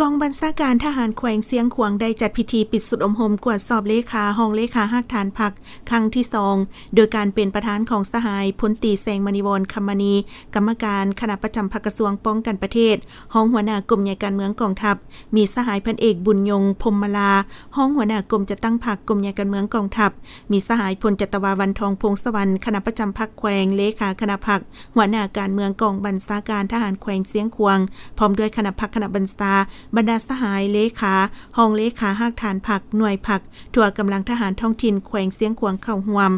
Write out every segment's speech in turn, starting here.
กองบัญชาการทหารแขวงเสียงขวางได้จัดพิธีปิดสุดอมโหมกวดสอบเลขาห้องเลขาหักฐานพักครั้งที่2โดยการเป็นประธานของสหายพลตรีแสงมณีวรคำมณีกรรมการคณะประจำภาคกระทรวงป้องกันประเทศห้องหัวหน้ากรมใหญ่การเมืองกองทัพมีสหายพันเอกบุญยงพรหมลาห้องหัวหน้ากรมจัดตั้งพรรคกรมใหญ่การเมืองกองทัพมีสหายพลจัตวาวันทองพงศวรรณคณะประจำพรรคแขวงเลขาคณะพรรคหัวหน้าการเมืองกองบัญชาการทหารแขวงเสียงขวางพร้อมด้วยคณะพรรคคณะบัญชาบรรดาสหายเลขาห้องเลขาหักฐานผักหน่วยผักทั่วกำลังทหารท้องถิ่นแขวงเสียงขวางเข้าห่วม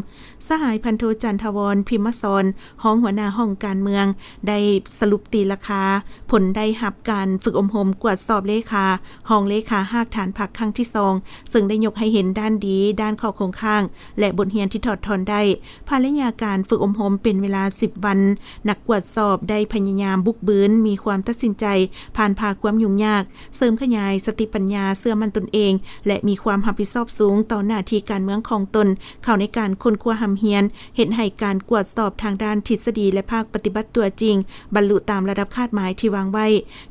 สหายพันโทจันทวรพิมพ์สอนห้องหัวหน้าห้องการเมืองได้สรุปตีราคาผลได้หับการฝึกอบรมกวดสอบเลขาห้องเลขาหักฐานผักครั้งที่2ซึ่งได้ยกให้เห็นด้านดีด้านข้อคงข้างและบทเรียนที่ถอดถอนได้ภารยาการฝึกอบรมเป็นเวลา10วันนักกวดสอบได้พยายามบุกบืนมีความตัดสินใจผ่านพาความยุ่งยากเสริมขยายสติปัญญาเสื่อมั่นตนเองและมีความรับผิดชอบสูงต่อหน้าที่การเมืองของตนเข้าในการค้นคว้าหำเฮียนเห็นให้การกวดสอบทางด้านทฤษฎีและภาคปฏิบัติตัวจริงบรรลุตามระดับคาดหมายที่วางไว้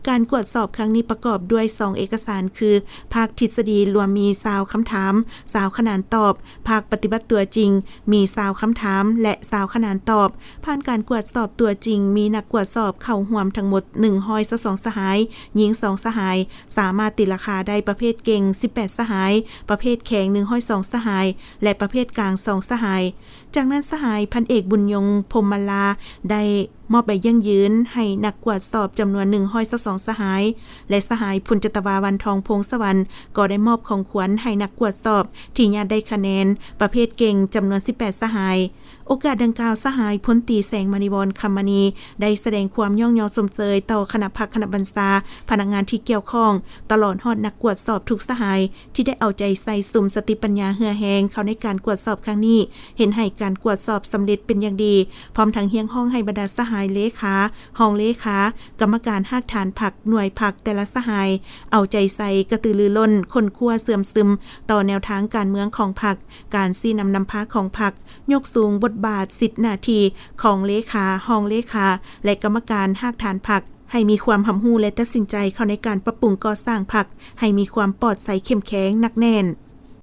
การกวดสอบครั้งนี้ประกอบด้วย2เอกสารคือภาคทฤษฎีรวมมี20คำถาม20ขนานตอบภาคปฏิบัติตัวจริงมี20คำถามและ20ขนานตอบผ่านการกวดสอบตัวจริงมีนักกวดสอบเข้าร่วมทั้งหมด122สหายหญิง2สหายสามารถติราคาได้ประเภทเก่ง18สหายประเภทแข็ง102สหายและประเภทกลาง2สหายจากนั้นสหายพันเอกบุญยงพรหมลาได้มอบใบยั่งยืนให้นักกวดสอบจำนวน122สหายและสหายพลจัตวาวันทองพงศวรรณก็ได้มอบของขวัญให้นักกวดสอบที่ญาติได้คะแนนประเภทเก่งจำนวน18สหายโอกาสดังกล่าวสหายพลตรีแสงมณีวรคำมณีได้แสดงความย่องยอสมเชยต่อคณะพรรคคณะบัญชาพนักงานที่เกี่ยวข้องตลอดฮอดนักกวดสอบทุกสหายที่ได้เอาใจใส่สุมสติปัญญาเหือแหงเข้าในการกวดสอบครั้งนี้เห็นให้การกวดสอบสำเร็จเป็นอย่างดีพร้อมทั้งเฮียงห้องให้บรรดาสหายเลขาห้องเลขากรรมการหักฐานผักหน่วยผักแต่ละสหายเอาใจใส่กระตือรือร้นคนคั่วเสื่อมซึมต่อแนวทางการเมืองของผักการซี่นำพาของผักยกสูงบทบาทสิทธิหน้าที่ของเลขาห้องเลขาและกรรมการหักฐานผักให้มีความหำหู้และตัดสินใจเข้าในการปรับปรุงก่อสร้างผักให้มีความปลอดใสเข้มแข็งหนักแน่น